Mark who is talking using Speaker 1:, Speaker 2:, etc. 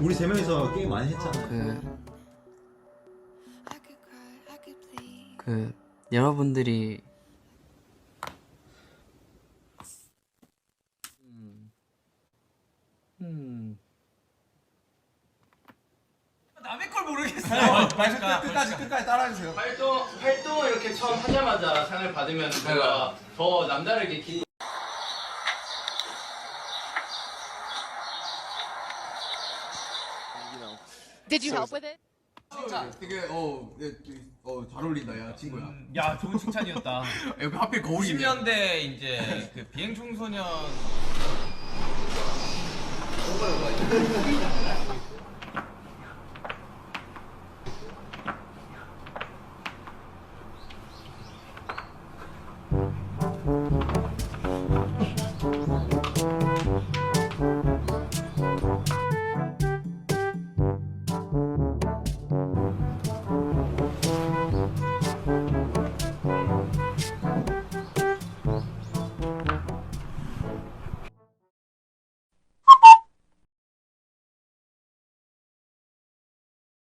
Speaker 1: 우리 세 명이서 게임 많이 했잖아.
Speaker 2: 여러분들이
Speaker 3: 남의 걸 모르겠어요. 끝까지 따라해주세요.
Speaker 4: 활동을 이렇게 처음 하자마자 상을 받으면 뭔가 더 남다르게
Speaker 5: Did you help with it?
Speaker 3: 진짜 되게 잘 어울린다 야 친구야.
Speaker 6: 야, 좋은 칭찬이었다.
Speaker 3: 여기 하필 거울이네.
Speaker 6: 90년대 이제 그 비행 청소년